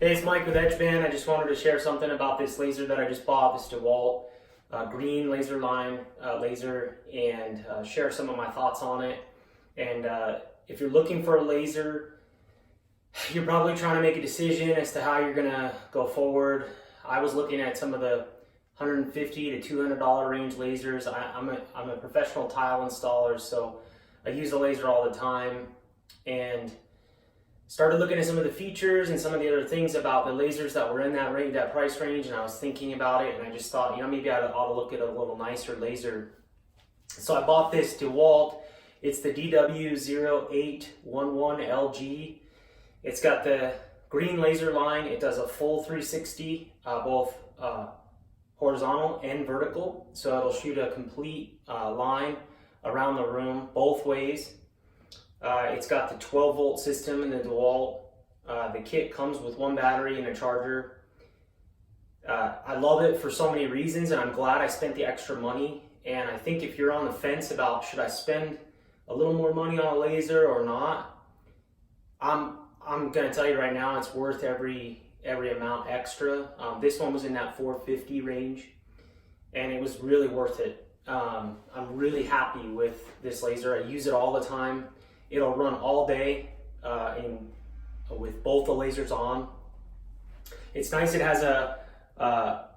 Hey, it's Mike with Edgeband. I just wanted to share something about this laser that I just bought, this Dewalt green laser line laser, and share some of my thoughts on it. And if you're looking for a laser, you're probably trying to make a decision as to how you're gonna go forward. I was looking at some of the $150 to $200 range lasers. I'm a professional tile installer, so I use the laser all the time, and started looking at some of the features and some of the other things about the lasers that were in that range, that price range, and I was thinking about it, and I just thought, maybe I ought to look at a little nicer laser. So I bought this DeWalt. It's the DW0811LG. It's got the green laser line. It does a full 360, both horizontal and vertical. So it'll shoot a complete line around the room, both ways. It's got the 12 volt system in the DeWalt. The kit comes with one battery and a charger. I love it for so many reasons, and I'm glad I spent the extra money. And I think if you're on the fence about should I spend a little more money on a laser or not, I'm gonna tell you right now, it's worth every amount extra. This one was in that $450 range, and it was really worth it. I'm really happy with this laser. I use it all the time. It'll run all day with both the lasers on. It's nice. It has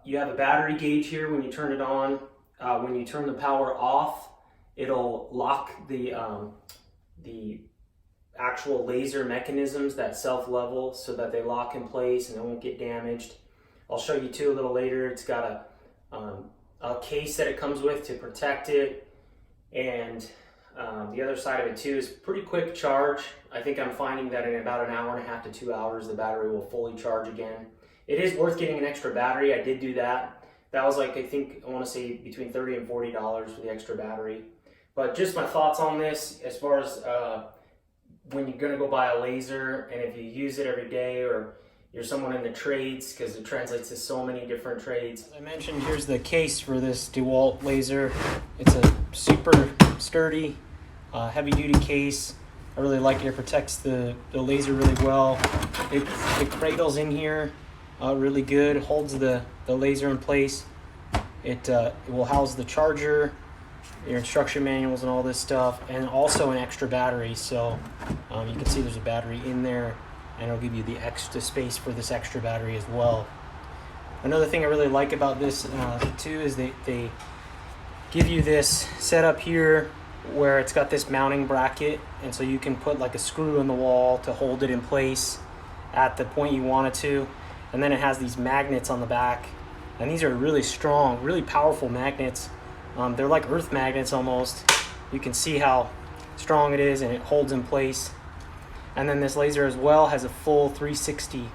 you have a battery gauge here when you turn it on. When you turn the power off, it'll lock the actual laser mechanisms that self-level so that they lock in place and they won't get damaged. I'll show you too a little later. It's got a case that it comes with to protect it, and the other side of it too is pretty quick charge. I think I'm finding that in about an hour and a half to 2 hours, the battery will fully charge again. It is worth getting an extra battery. I did do that. That was like, I want to say between $30 and $40 for the extra battery. But just my thoughts on this as far as when you're gonna go buy a laser, and if you use it every day, or you're someone in the trades, because it translates to so many different trades. As I mentioned, here's the case for this DeWalt laser. It's a super sturdy, heavy-duty case. I really like it. It protects the laser really well. It cradles in here really good, holds the laser in place. It will house the charger, your instruction manuals and all this stuff, and also an extra battery. So you can see there's a battery in there, and it'll give you the extra space for this extra battery as well. Another thing I really like about this too is they give you this setup here where it's got this mounting bracket, and so you can put like a screw in the wall to hold it in place at the point you want it to. And then it has these magnets on the back, and these are really strong, really powerful magnets. They're like earth magnets almost. You can see how strong it is, and it holds in place. And then this laser as well has a full 360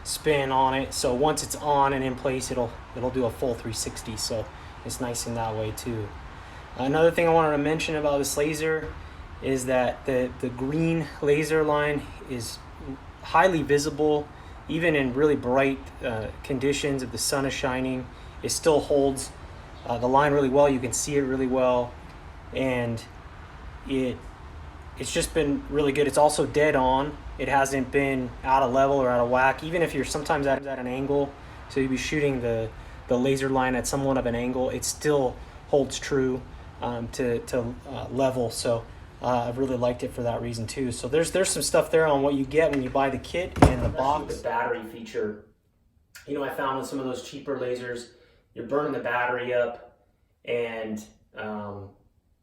spin on it, so once it's on and in place, it'll do a full 360, so it's nice in that way too. Another thing I wanted to mention about this laser is that the green laser line is highly visible. Even in really bright conditions, if the sun is shining, it still holds the line really well. You can see it really well, and it's just been really good. It's also dead on. It hasn't been out of level or out of whack. Even if you're sometimes at an angle, so you'll be shooting the laser line at somewhat of an angle, it still holds true to level. So I've really liked it for that reason too. So there's some stuff there on what you get when you buy the kit and the box. The battery feature, I found with some of those cheaper lasers, you're burning the battery up, and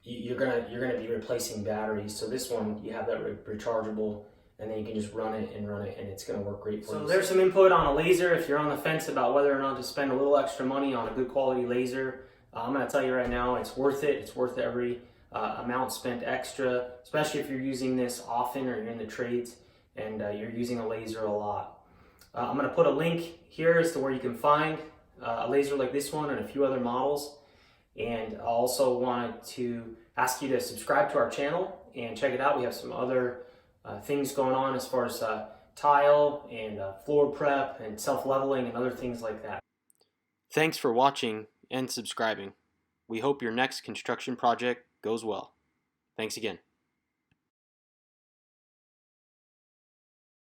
you're gonna be replacing batteries. So this one, you have that rechargeable, and then you can just run it, and it's gonna work great for you. So there's some input on a laser. If you're on the fence about whether or not to spend a little extra money on a good quality laser, I'm gonna tell you right now, it's worth it. It's worth every amount spent extra, especially if you're using this often, or you're in the trades and you're using a laser a lot. I'm going to put a link here as to where you can find a laser like this one and a few other models. And I also wanted to ask you to subscribe to our channel and check it out. We have some other things going on as far as tile and floor prep and self-leveling and other things like that. Thanks for watching and subscribing. We hope your next construction project goes well. Thanks again.